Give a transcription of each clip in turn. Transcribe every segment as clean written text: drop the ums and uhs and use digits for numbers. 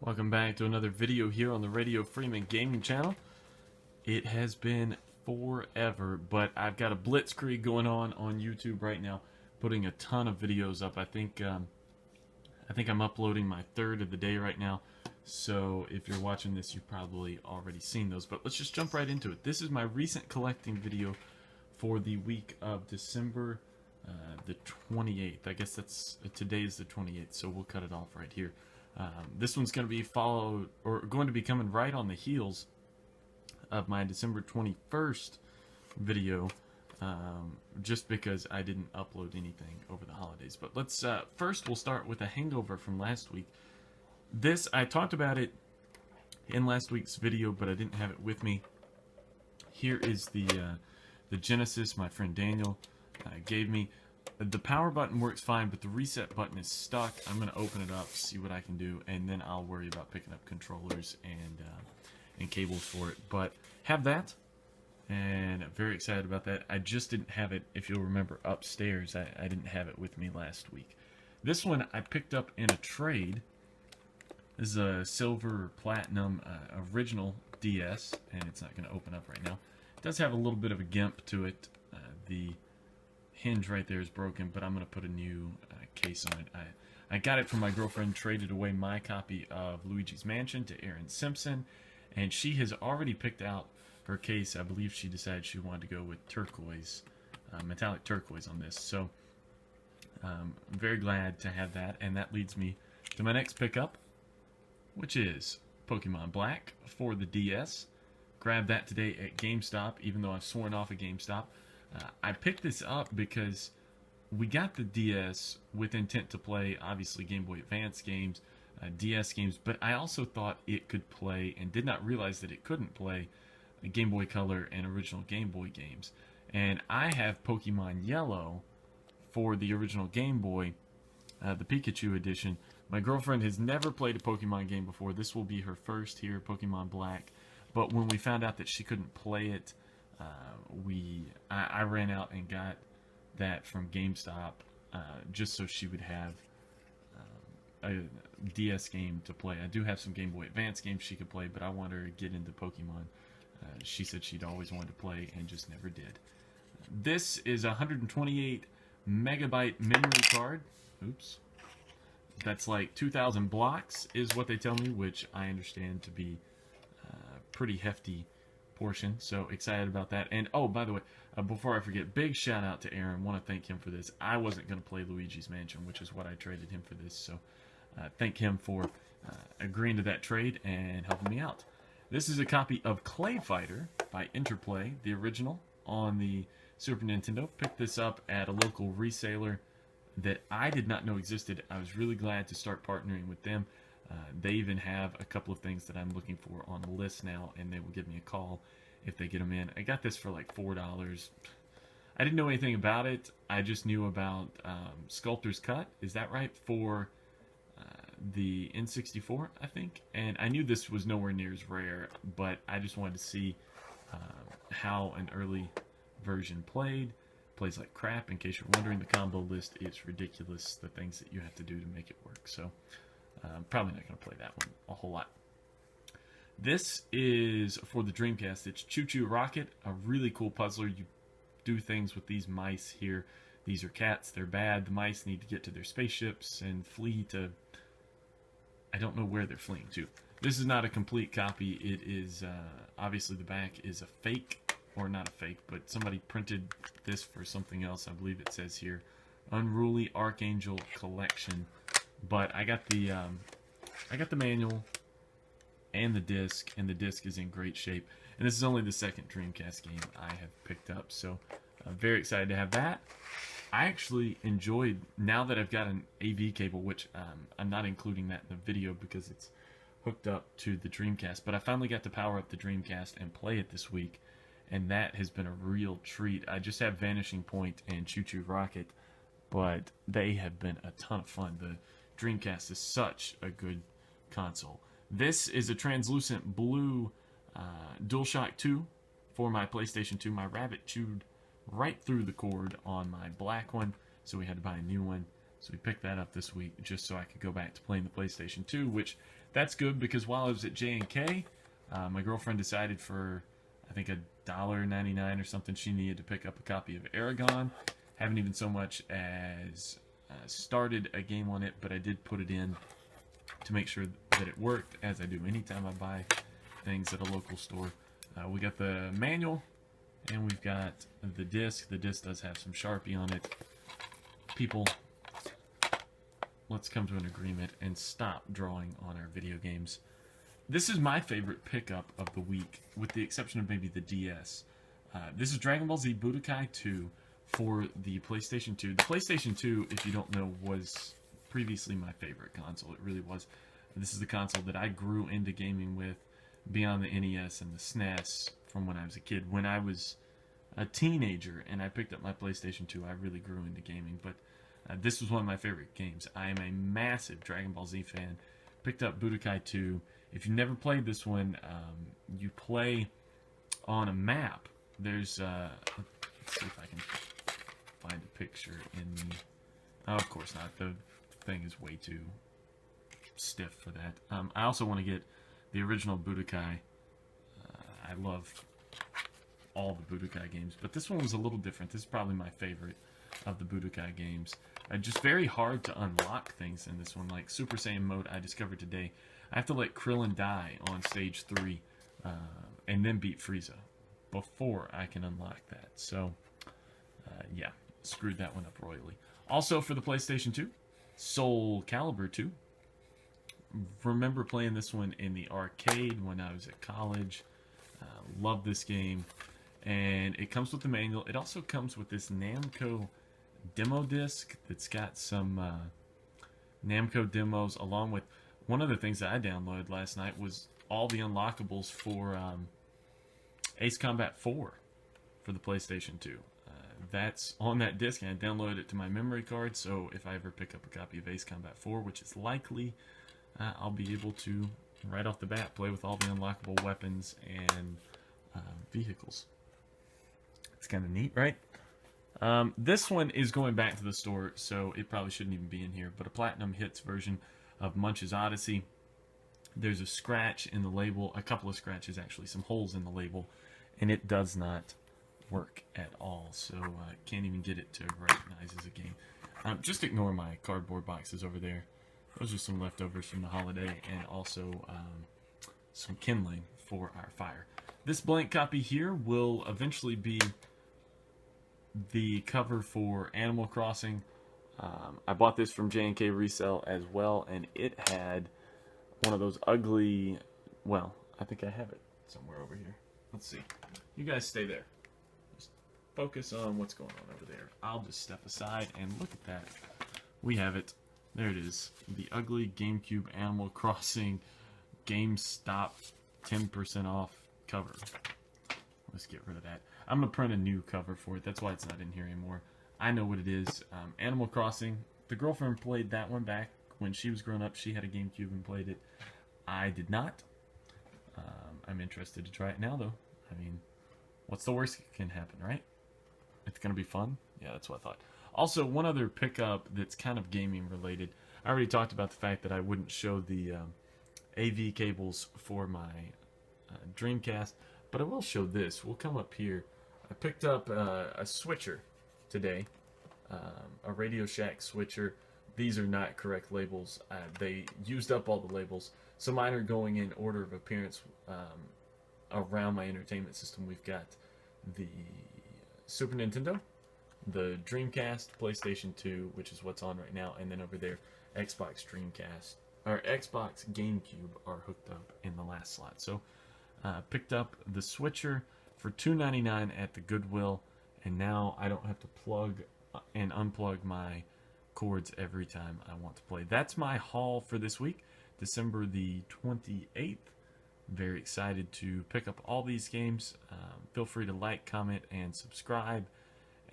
Welcome back to another video here on the Radio Freeman Gaming channel. It has been forever, but I've got a blitzkrieg going on YouTube right now, putting a ton of videos up. I think I'm uploading my third of the day right now. So if you're watching this, you've probably already seen those. But let's just jump right into it. This is my recent collecting video for the week of December the 28th. I guess today is the 28th, so we'll cut it off right here. This one's going to be going to be coming right on the heels of my December 21st video, just because I didn't upload anything over the holidays. But let's first we'll start with a hangover from last week. I talked about it in last week's video, but I didn't have it with me. Here is the Genesis my friend Daniel gave me. The power button works fine, but the reset button is stuck. I'm going to open it up, see what I can do, and then I'll worry about picking up controllers and cables for it. But have that, and I'm very excited about that. I just didn't have it, if you'll remember, upstairs. I didn't have it with me last week. This one I picked up in a trade. This is a silver platinum original DS, and it's not going to open up right now. It does have a little bit of a gimp to it. The hinge right there is broken, but I'm going to put a new case on it. I got it from my girlfriend, traded away my copy of Luigi's Mansion to Erin Simpson, and she has already picked out her case. I believe she decided she wanted to go with turquoise, metallic turquoise on this. So I'm very glad to have that, and that leads me to my next pickup, which is Pokemon Black for the DS. Grabbed that today at GameStop, even though I've sworn off at GameStop. I picked this up because we got the DS with intent to play, obviously, Game Boy Advance games, DS games, but I also thought it could play, and did not realize that it couldn't play, Game Boy Color and original Game Boy games. And I have Pokemon Yellow for the original Game Boy, the Pikachu edition. My girlfriend has never played a Pokemon game before. This will be her first here, Pokemon Black. But when we found out that she couldn't play it, I ran out and got that from GameStop, just so she would have a DS game to play. I do have some Game Boy Advance games she could play, but I want her to get into Pokemon. She said she'd always wanted to play and just never did. This is a 128 megabyte memory card. Oops. That's like 2,000 blocks is what they tell me, which I understand to be pretty hefty portion, so excited about that. And oh, by the way, before I forget, big shout out to Aaron. Want to thank him for this. I wasn't going to play Luigi's Mansion, which is what I traded him for this, so thank him for agreeing to that trade and helping me out. This is a copy of Clay Fighter by Interplay, the original, on the Super Nintendo. Picked this up at a local reseller that I did not know existed. I was really glad to start partnering with them. They even have a couple of things that I'm looking for on the list now, and they will give me a call if they get them in. I got this for like $4. I didn't know anything about it. I just knew about Sculptor's Cut, is that right, for the N64, I think? And I knew this was nowhere near as rare, but I just wanted to see how an early version played. Plays like crap, in case you're wondering. The combo list is ridiculous, the things that you have to do to make it work. So I'm probably not going to play that one a whole lot. This is for the Dreamcast. It's Choo Choo Rocket, a really cool puzzler. You do things with these mice here. These are cats. They're bad. The mice need to get to their spaceships and flee to... I don't know where they're fleeing to. This is not a complete copy. It is... obviously, the back is a fake. Or not a fake, but somebody printed this for something else. I believe it says here, Unruly Archangel Collection. But I got the manual and the disc is in great shape. And this is only the second Dreamcast game I have picked up, so I'm very excited to have that. I actually enjoyed, now that I've got an AV cable, which I'm not including that in the video because it's hooked up to the Dreamcast, but I finally got to power up the Dreamcast and play it this week, and that has been a real treat. I just have Vanishing Point and Choo Choo Rocket, but they have been a ton of fun. The Dreamcast is such a good console. This is a translucent blue DualShock 2 for my PlayStation 2. My rabbit chewed right through the cord on my black one, so we had to buy a new one. So we picked that up this week just so I could go back to playing the PlayStation 2, which that's good because while I was at J&K, my girlfriend decided for, I think, $1.99 or something, she needed to pick up a copy of Aragon. Haven't even so much as started a game on it, but I did put it in to make sure that it worked, as I do anytime I buy things at a local store. We got the manual, and we've got the disc. The disc does have some Sharpie on it. People, let's come to an agreement and stop drawing on our video games. This is my favorite pickup of the week, with the exception of maybe the DS. This is Dragon Ball Z Budokai 2 for the PlayStation 2. The PlayStation 2, if you don't know, was previously my favorite console. It really was. This is the console that I grew into gaming with, beyond the NES and the SNES from when I was a kid. When I was a teenager and I picked up my PlayStation 2, I really grew into gaming. But this was one of my favorite games. I am a massive Dragon Ball Z fan. Picked up Budokai 2. If you've never played this one, you play on a map. There's, let's see if I can find a picture in the... Oh, of course not. The thing is way too stiff for that. I also want to get the original Budokai. I love all the Budokai games, but this one was a little different. This is probably my favorite of the Budokai games. Just very hard to unlock things in this one, like Super Saiyan mode I discovered today. I have to let Krillin die on stage 3 and then beat Frieza before I can unlock that. So, yeah, screwed that one up royally. Also for the PlayStation 2, Soul Calibur 2. Remember playing this one in the arcade when I was at college. Love this game. And it comes with the manual. It also comes with this Namco demo disc that's got some Namco demos, along with one of the things that I downloaded last night was all the unlockables for Ace Combat 4 for the PlayStation 2. That's on that disc, and I downloaded it to my memory card, so if I ever pick up a copy of Ace Combat 4, which is likely, I'll be able to, right off the bat, play with all the unlockable weapons and vehicles. It's kind of neat, right? This one is going back to the store, so it probably shouldn't even be in here, but a Platinum Hits version of Munch's Odyssey. There's a scratch in the label, a couple of scratches actually, some holes in the label, and it does not work at all, so can't even get it to recognize as a game. Just ignore my cardboard boxes over there. Those are some leftovers from the holiday, and also some kindling for our fire. This blank copy here will eventually be the cover for Animal Crossing. I bought this from J&K Resale as well, and it had one of those ugly, well, I think I have it somewhere over here. Let's see. You guys stay there. Just focus on what's going on over there. I'll just step aside and look at that. We have it. There it is. The ugly GameCube Animal Crossing GameStop 10% off cover. Let's get rid of that. I'm going to print a new cover for it. That's why it's not in here anymore. I know what it is. Animal Crossing. The girlfriend played that one back when she was growing up. She had a GameCube and played it. I did not. I'm interested to try it now, though. I mean, what's the worst that can happen, right? It's going to be fun. Yeah, that's what I thought. Also, one other pickup that's kind of gaming related. I already talked about the fact that I wouldn't show the AV cables for my Dreamcast, but I will show this. We'll come up here. I picked up a switcher today, a Radio Shack switcher. These are not correct labels. They used up all the labels, so mine are going in order of appearance around my entertainment system. We've got the Super Nintendo, the Dreamcast, PlayStation 2, which is what's on right now, and then over there, Xbox Dreamcast, or Xbox GameCube are hooked up in the last slot. So, picked up the switcher for $2.99 at the Goodwill, and now I don't have to plug and unplug my cords every time I want to play. That's my haul for this week, December the 28th. Very excited to pick up all these games. Feel free to like, comment, and subscribe.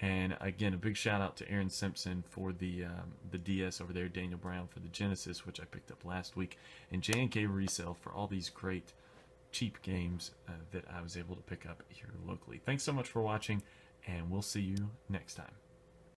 And again, a big shout out to Aaron Simpson for the DS over there, Daniel Brown for the Genesis, which I picked up last week, and J&K Resale for all these great cheap games that I was able to pick up here locally. Thanks so much for watching, and we'll see you next time.